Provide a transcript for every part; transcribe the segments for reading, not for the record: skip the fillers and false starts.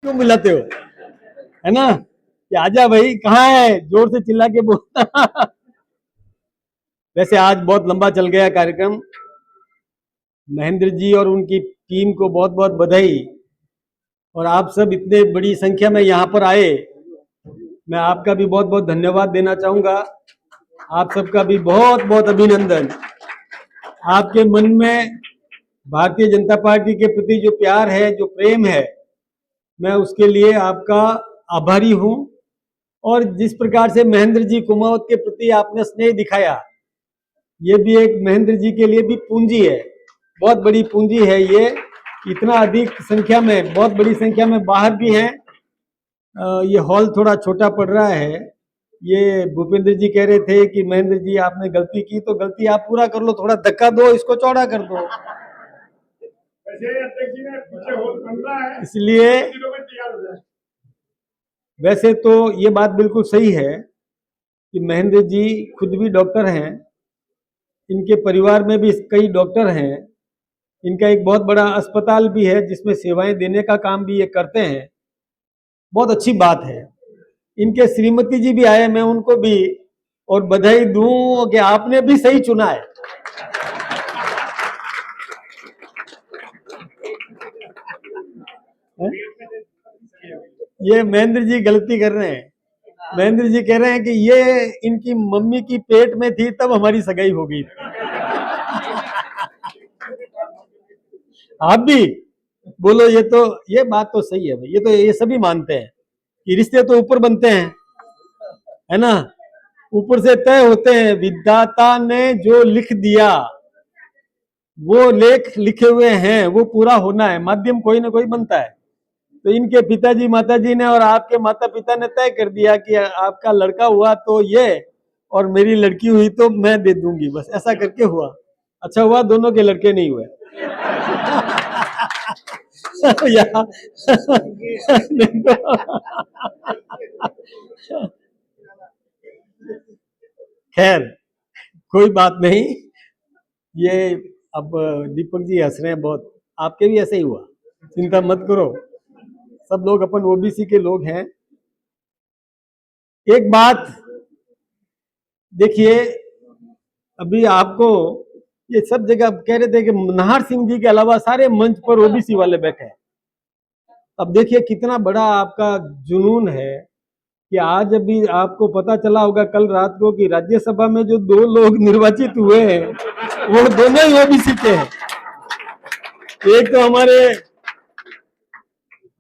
क्यों बुलाते हो, है ना, कि आजा भाई, कहाँ है, जोर से चिल्ला के बोलता। वैसे आज बहुत लंबा चल गया कार्यक्रम। महेंद्र जी और उनकी टीम को बहुत बहुत बधाई। और आप सब इतने बड़ी संख्या में यहाँ पर आए, मैं आपका भी बहुत बहुत धन्यवाद देना चाहूंगा। आप सबका भी बहुत बहुत अभिनंदन। आपके मन में भारतीय जनता पार्टी के प्रति जो प्यार है, जो प्रेम है, मैं उसके लिए आपका आभारी हूं। और जिस प्रकार से महेंद्र जी कुमावत के प्रति आपने स्नेह दिखाया, ये भी एक महेंद्र जी के लिए भी पूंजी है, बहुत बड़ी पूंजी है ये। इतना अधिक संख्या में, बहुत बड़ी संख्या में बाहर भी हैं। ये हॉल थोड़ा छोटा पड़ रहा है। ये भूपेंद्र जी कह रहे थे कि महेंद्र जी आपने गलती की तो गलती आप पूरा कर लो, थोड़ा धक्का दो, इसको चौड़ा कर दो। इसलिए वैसे तो ये बात बिल्कुल सही है कि महेंद्र जी खुद भी डॉक्टर हैं, इनके परिवार में भी कई डॉक्टर हैं, इनका एक बहुत बड़ा अस्पताल भी है जिसमें सेवाएं देने का काम भी ये करते हैं। बहुत अच्छी बात है। इनके श्रीमती जी भी आए, मैं उनको भी और बधाई दूं कि आपने भी सही चुना है। ये महेंद्र जी गलती कर रहे हैं। महेंद्र जी कह रहे हैं कि ये इनकी मम्मी की पेट में थी तब हमारी सगाई हो गई। आप भी बोलो, ये बात तो सही है भाई। ये सभी मानते हैं कि रिश्ते तो ऊपर बनते हैं, है ना, ऊपर से तय होते हैं। विधाता ने जो लिख दिया, वो लेख लिखे हुए हैं, वो पूरा होना है। माध्यम कोई ना कोई बनता है। तो इनके पिताजी माताजी ने और आपके माता पिता ने तय कर दिया कि आपका लड़का हुआ तो ये, और मेरी लड़की हुई तो मैं दे दूंगी, बस ऐसा करके हुआ। अच्छा हुआ दोनों के लड़के नहीं हुए। खैर कोई बात नहीं। ये अब दीपक जी हंस रहे हैं बहुत, आपके भी ऐसे ही हुआ, चिंता मत करो, सब लोग अपन ओबीसी के लोग हैं। एक बात देखिए, अभी आपको ये सब जगह कह रहे थे कि नाहर सिंह जी के अलावा सारे मंच पर ओबीसी वाले बैठे हैं। अब देखिए कितना बड़ा आपका जुनून है कि आज अभी आपको पता चला होगा कल रात को कि राज्यसभा में जो 2 लोग निर्वाचित हुए हैं वो दोनों ही ओबीसी के हैं। एक तो हमारे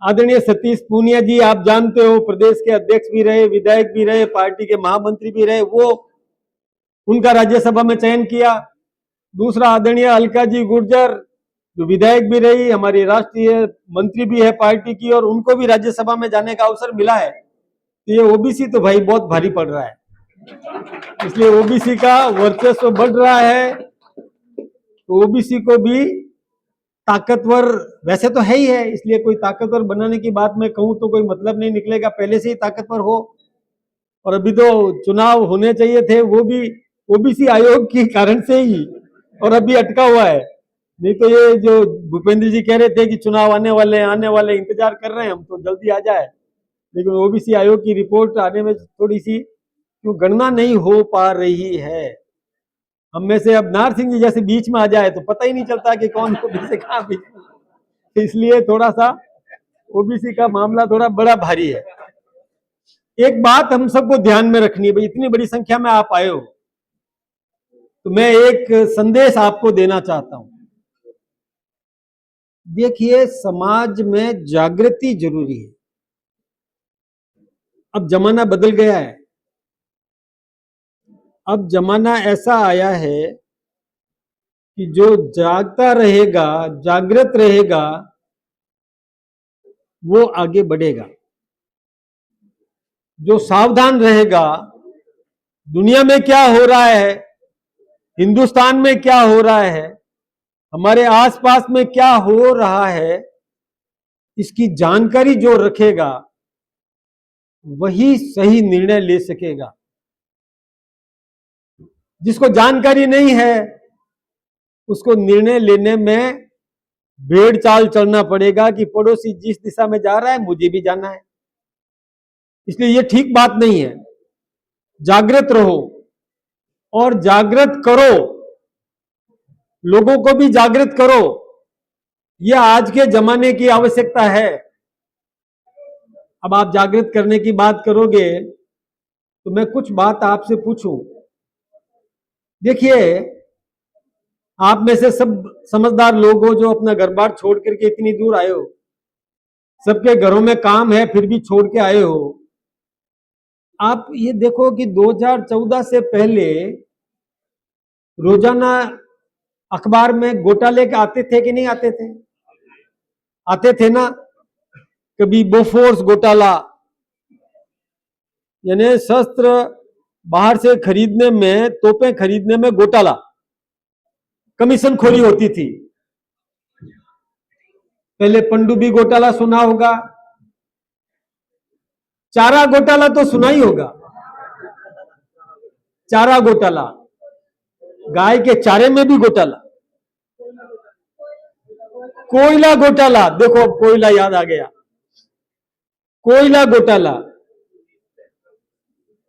आदरणीय सतीश पूनिया जी, आप जानते हो, प्रदेश के अध्यक्ष भी रहे, विधायक भी रहे, पार्टी के महामंत्री भी रहे, वो उनका राज्यसभा में चयन किया। दूसरा आदरणीय अलका जी गुर्जर, जो विधायक भी रही, हमारी राष्ट्रीय मंत्री भी है पार्टी की, और उनको भी राज्यसभा में जाने का अवसर मिला है। तो ये ओबीसी तो भाई बहुत भारी पड़ रहा है, इसलिए ओबीसी का वर्चस्व बढ़ रहा है। तो ओबीसी को भी ताकतवर वैसे तो है ही है, इसलिए कोई ताकतवर बनाने की बात मैं कहूं तो कोई मतलब नहीं निकलेगा, पहले से ही ताकतवर हो। और अभी तो चुनाव होने चाहिए थे, वो भी ओबीसी आयोग के कारण से ही, और अभी अटका हुआ है। नहीं तो ये जो भूपेंद्र जी कह रहे थे कि चुनाव आने वाले इंतजार कर रहे हैं हम, तो जल्दी आ जाए, लेकिन ओबीसी आयोग की रिपोर्ट आने में थोड़ी सी क्यों गणना नहीं हो पा रही है। हम में से अब नार सिंह जी जैसे बीच में आ जाए तो पता ही नहीं चलता कि कौन ओबीसी कहाँ बीच में, इसलिए थोड़ा सा ओबीसी का मामला थोड़ा बड़ा भारी है। एक बात हम सबको ध्यान में रखनी है भाई, इतनी बड़ी संख्या में आप आए हो, तो मैं एक संदेश आपको देना चाहता हूं। देखिए, समाज में जागृति जरूरी है। अब जमाना बदल गया है। अब जमाना ऐसा आया है कि जो जागता रहेगा, जागृत रहेगा, वो आगे बढ़ेगा। जो सावधान रहेगा, दुनिया में क्या हो रहा है, हिंदुस्तान में क्या हो रहा है, हमारे आसपास में क्या हो रहा है, इसकी जानकारी जो रखेगा वही सही निर्णय ले सकेगा। जिसको जानकारी नहीं है उसको निर्णय लेने में भेड़ चाल चलना पड़ेगा कि पड़ोसी जिस दिशा में जा रहा है मुझे भी जाना है। इसलिए ये ठीक बात नहीं है। जागृत रहो और जागृत करो, लोगों को भी जागृत करो। यह आज के जमाने की आवश्यकता है। अब आप जागृत करने की बात करोगे तो मैं कुछ बात आपसे पूछूं। देखिए, आप में से सब समझदार लोग हो जो अपना घर बार छोड़ करके इतनी दूर आए हो, सबके घरों में काम है फिर भी छोड़ के आए हो। आप ये देखो कि 2014 से पहले रोजाना अखबार में घोटाले के आते थे कि नहीं आते थे? आते थे ना। कभी बोफोर्स घोटाला, यानी शस्त्र बाहर से खरीदने में, तोपें खरीदने में घोटाला, कमीशन खोरी होती थी। पहले पनडुब्बी घोटाला सुना होगा, चारा घोटाला तो सुना ही होगा। चारा घोटाला, गाय के चारे में भी घोटाला। कोयला घोटाला, देखो अब कोयला याद आ गया, कोयला घोटाला।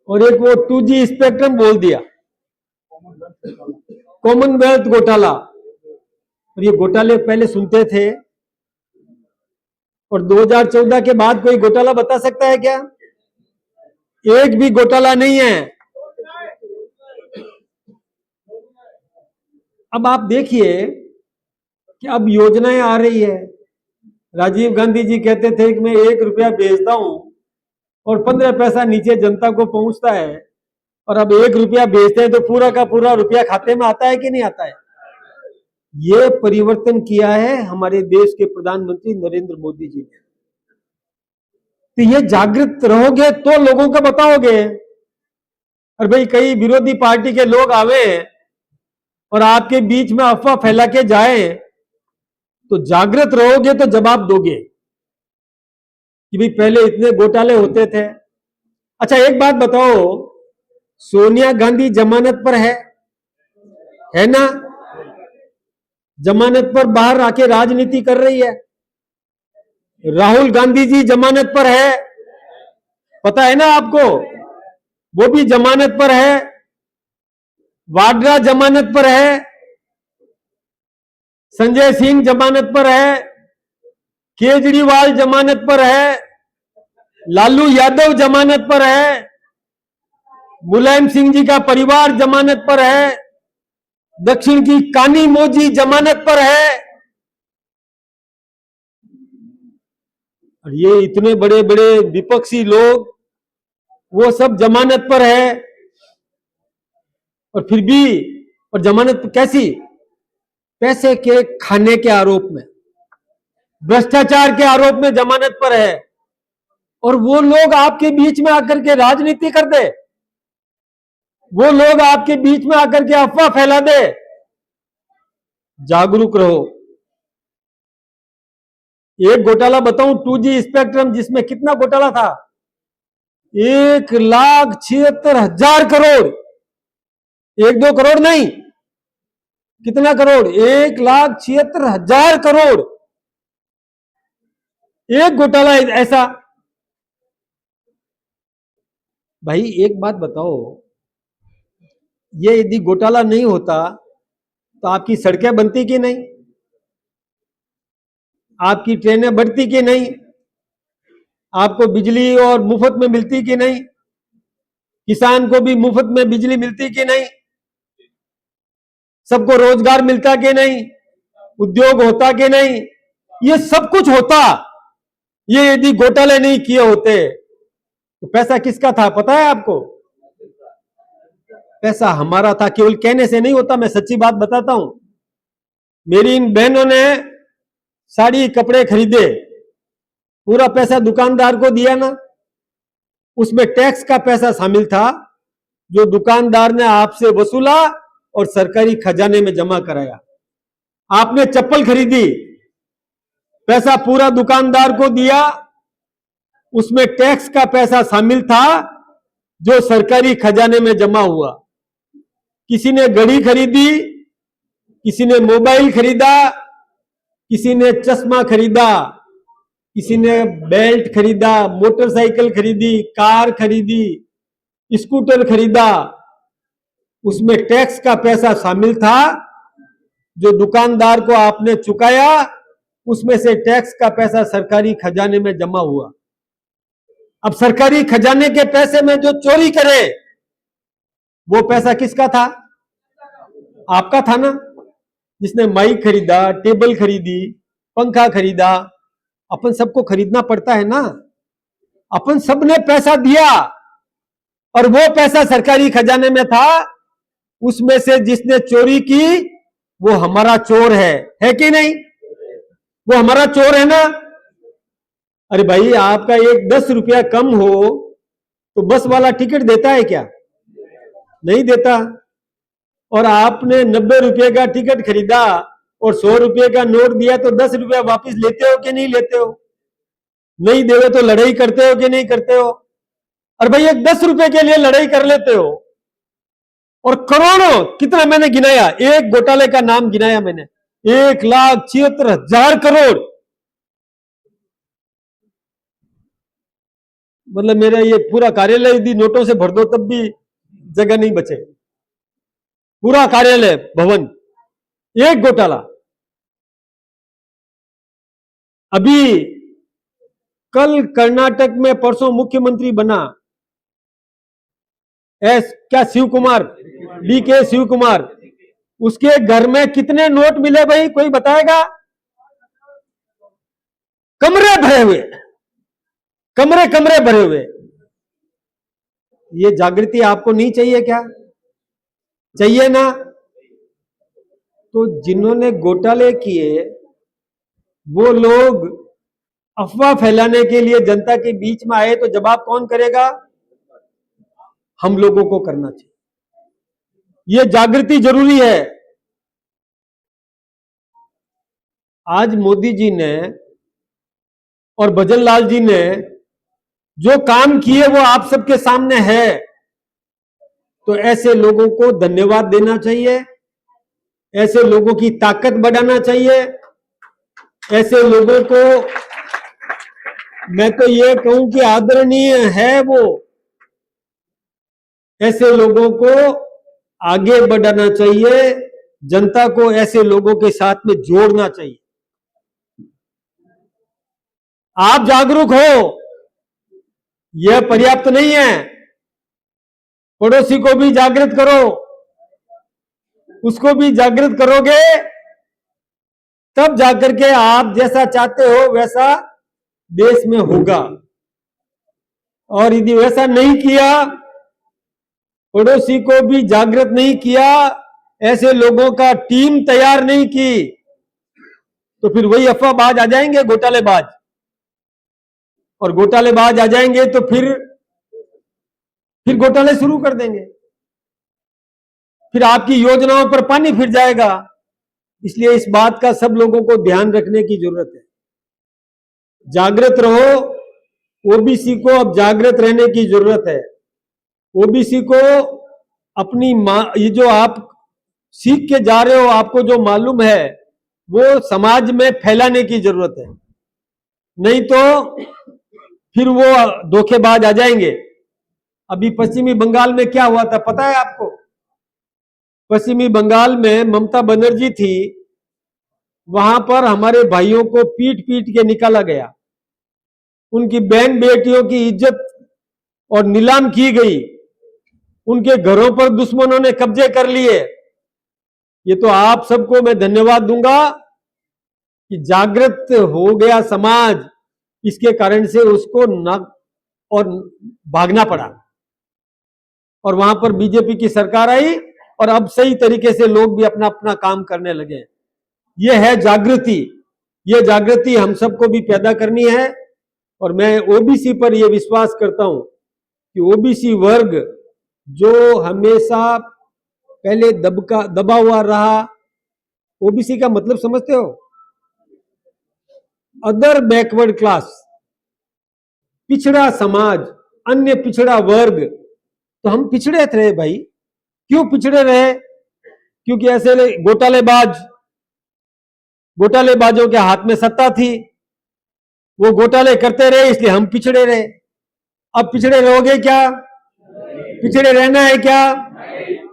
और एक वो 2G स्पेक्ट्रम बोल दिया, कॉमनवेल्थ घोटाला। और ये घोटाले पहले सुनते थे। और 2014 के बाद कोई घोटाला बता सकता है क्या? एक भी घोटाला नहीं है। अब आप देखिए कि अब योजनाएं आ रही है। राजीव गांधी जी कहते थे कि मैं 1 रुपया बेचता हूं और 15 पैसा नीचे जनता को पहुंचता है। और अब 1 रुपया बेचते हैं तो पूरा का पूरा रुपया खाते में आता है कि नहीं आता है? ये परिवर्तन किया है हमारे देश के प्रधानमंत्री नरेंद्र मोदी जी ने। तो ये जागृत रहोगे तो लोगों को बताओगे। और भाई कई विरोधी पार्टी के लोग आवे और आपके बीच में अफवाह फैला के जाए, तो जागृत रहोगे तो जवाब दोगे कि भाई पहले इतने घोटाले होते थे। अच्छा एक बात बताओ, सोनिया गांधी जमानत पर है ना? जमानत पर बाहर आके राजनीति कर रही है। राहुल गांधी जी जमानत पर है, पता है ना आपको? वो भी जमानत पर है। वाड्रा जमानत पर है, संजय सिंह जमानत पर है, केजरीवाल जमानत पर है, लालू यादव जमानत पर है, मुलायम सिंह जी का परिवार जमानत पर है, दक्षिण की कानी मोजी जमानत पर है। और ये इतने बड़े बड़े विपक्षी लोग, वो सब जमानत पर है। और फिर भी, और जमानत कैसी? पैसे के खाने के आरोप में, भ्रष्टाचार के आरोप में जमानत पर है। और वो लोग आपके बीच में आकर के राजनीति कर दे, वो लोग आपके बीच में आकर के अफवाह फैला दे। जागरूक रहो। एक घोटाला बताऊं, 2G स्पेक्ट्रम, जिसमें कितना घोटाला था? 1,76,000 करोड़। 1-2 करोड़ नहीं, कितना करोड़? 1,76,000 करोड़। एक घोटाला ऐसा। भाई एक बात बताओ, ये यदि घोटाला नहीं होता तो आपकी सड़कें बनती कि नहीं? आपकी ट्रेनें बढ़ती कि नहीं? आपको बिजली और मुफ्त में मिलती कि नहीं? किसान को भी मुफ्त में बिजली मिलती कि नहीं? सबको रोजगार मिलता कि नहीं? उद्योग होता कि नहीं? ये सब कुछ होता। ये यदि घोटाले नहीं किए होते तो पैसा किसका था पता है आपको? पैसा हमारा था। केवल कहने से नहीं होता, मैं सच्ची बात बताता हूं। मेरी इन बहनों ने साड़ी कपड़े खरीदे, पूरा पैसा दुकानदार को दिया ना। उसमें टैक्स का पैसा शामिल था जो दुकानदार ने आपसे वसूला और सरकारी खजाने में जमा कराया। आपने चप्पल खरीदी, पैसा पूरा दुकानदार को दिया, उसमें टैक्स का पैसा शामिल था जो सरकारी खजाने में जमा हुआ। किसी ने घड़ी खरीदी, किसी ने मोबाइल खरीदा, किसी ने चश्मा खरीदा, किसी ने बेल्ट खरीदा, मोटरसाइकिल खरीदी, कार खरीदी, स्कूटर खरीदा, उसमें टैक्स का पैसा शामिल था। जो दुकानदार को आपने चुकाया, उसमें से टैक्स का पैसा सरकारी खजाने में जमा हुआ। अब सरकारी खजाने के पैसे में जो चोरी करे, वो पैसा किसका था? आपका था ना। जिसने माइक खरीदा, टेबल खरीदी, पंखा खरीदा, अपन सबको खरीदना पड़ता है ना। अपन सबने पैसा दिया और वो पैसा सरकारी खजाने में था। उसमें से जिसने चोरी की वो हमारा चोर है कि नहीं? वो हमारा चोर है ना। अरे भाई, आपका एक 10 रुपया कम हो तो बस वाला टिकट देता है क्या? नहीं देता। और आपने 90 रुपये का टिकट खरीदा और 100 रुपये का नोट दिया तो 10 रुपया वापिस लेते हो कि नहीं लेते हो? नहीं देवे तो लड़ाई करते हो कि नहीं करते हो? और भाई, एक 10 रुपए के लिए लड़ाई कर लेते हो। और करोड़ों, कितना मैंने गिनाया, एक घोटाले का नाम गिनाया मैंने, 1,76,000 करोड़। मतलब मेरा ये पूरा कार्यालय यदि नोटों से भर दो तब भी जगह नहीं बचे। पूरा कार्यालय भवन, एक घोटाला। अभी कल कर्नाटक में परसों मुख्यमंत्री बना क्या शिव कुमार, DK शिव कुमार। उसके घर में कितने नोट मिले भाई, कोई बताएगा? कमरे भरे हुए, कमरे कमरे भरे हुए। ये जागृति आपको नहीं चाहिए क्या? चाहिए ना। तो जिन्होंने घोटाले किए वो लोग अफवाह फैलाने के लिए जनता के बीच में आए तो जवाब कौन करेगा? हम लोगों को करना चाहिए। ये जागृति जरूरी है। आज मोदी जी ने और भजन लाल जी ने जो काम किए वो आप सबके सामने है। तो ऐसे लोगों को धन्यवाद देना चाहिए, ऐसे लोगों की ताकत बढ़ाना चाहिए। ऐसे लोगों को मैं तो ये कहूं कि आदरणीय है वो। ऐसे लोगों को आगे बढ़ाना चाहिए, जनता को ऐसे लोगों के साथ में जोड़ना चाहिए। आप जागरूक हो, यह पर्याप्त नहीं है। पड़ोसी को भी जागृत करो, उसको भी जागृत करोगे तब जाकर के आप जैसा चाहते हो वैसा देश में होगा। और यदि वैसा नहीं किया, पड़ोसी को भी जागृत नहीं किया, ऐसे लोगों का टीम तैयार नहीं की, तो फिर वही अफवाहबाज आ जाएंगे, घोटालेबाज। और घोटालेबाज आ जाएंगे तो फिर घोटाले शुरू कर देंगे। फिर आपकी योजनाओं पर पानी फिर जाएगा। इसलिए इस बात का सब लोगों को ध्यान रखने की जरूरत है। जागृत रहो। ओबीसी को अब जागृत रहने की जरूरत है। ओबीसी को अपनी ये जो आप सीख के जा रहे हो, आपको जो मालूम है वो समाज में फैलाने की जरूरत है। नहीं तो फिर वो धोखेबाज आ जाएंगे। अभी पश्चिमी बंगाल में क्या हुआ था पता है आपको? पश्चिमी बंगाल में ममता बनर्जी थी, वहां पर हमारे भाइयों को पीट पीट के निकाला गया। उनकी बहन बेटियों की इज्जत और नीलाम की गई। उनके घरों पर दुश्मनों ने कब्जे कर लिए। ये तो आप सबको मैं धन्यवाद दूंगा कि जागृत हो गया समाज। इसके कारण से उसको न और भागना पड़ा और वहां पर बीजेपी की सरकार आई और अब सही तरीके से लोग भी अपना अपना काम करने लगे। ये है जागृति। ये जागृति हम सबको भी पैदा करनी है। और मैं ओबीसी पर यह विश्वास करता हूं कि ओबीसी वर्ग जो हमेशा पहले दबा हुआ रहा। ओबीसी का मतलब समझते हो? अदर बैकवर्ड क्लास, पिछड़ा समाज, अन्य पिछड़ा वर्ग। तो हम पिछड़े थे भाई। क्यों पिछड़े रहे? क्योंकि ऐसे घोटालेबाज घोटालेबाजों के हाथ में सत्ता थी, वो घोटाले करते रहे, इसलिए हम पिछड़े रहे। अब पिछड़े रहोगे क्या? पिछड़े रहना है क्या?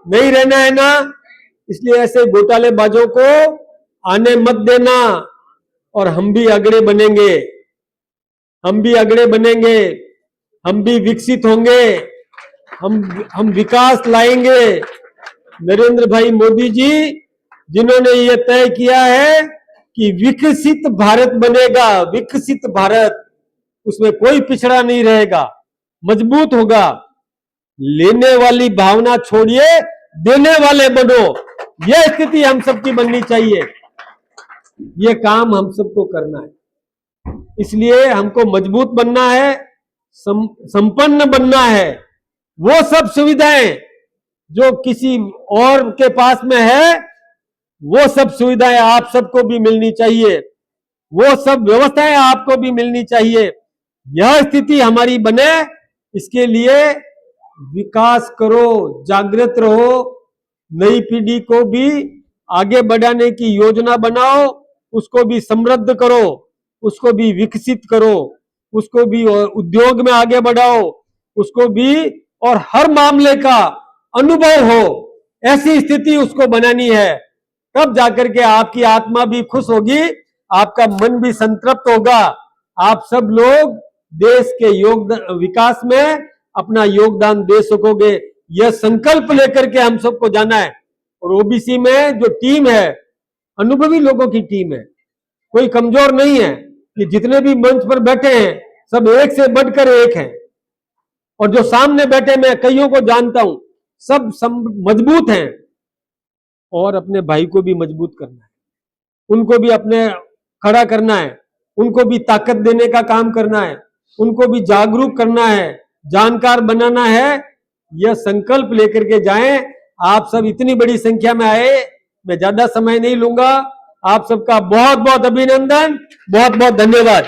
नहीं रहना है ना। इसलिए ऐसे घोटालेबाजों को आने मत देना, और हम भी अगड़े बनेंगे, हम भी अगड़े बनेंगे, हम भी विकसित होंगे, हम विकास लाएंगे। नरेंद्र भाई मोदी जी जिन्होंने ये तय किया है कि विकसित भारत बनेगा, विकसित भारत, उसमें कोई पिछड़ा नहीं रहेगा, मजबूत होगा। लेने वाली भावना छोड़िए, देने वाले बनो, यह स्थिति हम सबकी बननी चाहिए। यह काम हम सबको करना है। इसलिए हमको मजबूत बनना है, संपन्न बनना है। वो सब सुविधाएं जो किसी और के पास में है, वो सब सुविधाएं आप सबको भी मिलनी चाहिए, वो सब व्यवस्थाएं आपको भी मिलनी चाहिए। यह स्थिति हमारी बने, इसके लिए विकास करो, जागृत रहो, नई पीढ़ी को भी आगे बढ़ाने की योजना बनाओ, उसको भी समृद्ध करो, उसको भी विकसित करो, उसको भी उद्योग में आगे बढ़ाओ, उसको भी, और हर मामले का अनुभव हो, ऐसी स्थिति उसको बनानी है। तब जाकर के आपकी आत्मा भी खुश होगी, आपका मन भी संतृप्त होगा। आप सब लोग देश के योगदान विकास में अपना योगदान दे सकोगे। यह संकल्प लेकर के हम सबको जाना है। और ओबीसी में जो टीम है, अनुभवी लोगों की टीम है, कोई कमजोर नहीं है। ये जितने भी मंच पर बैठे हैं सब एक से बढ़कर एक हैं, और जो सामने बैठे मैं कईयों को जानता हूं, सब मजबूत हैं। और अपने भाई को भी मजबूत करना है, उनको भी अपने खड़ा करना है, उनको भी ताकत देने का काम करना है, उनको भी जागरूक करना है, जानकार बनाना है। यह संकल्प लेकर के जाएं। आप सब इतनी बड़ी संख्या में आए, मैं ज्यादा समय नहीं लूंगा। आप सबका बहुत बहुत अभिनंदन, बहुत बहुत धन्यवाद।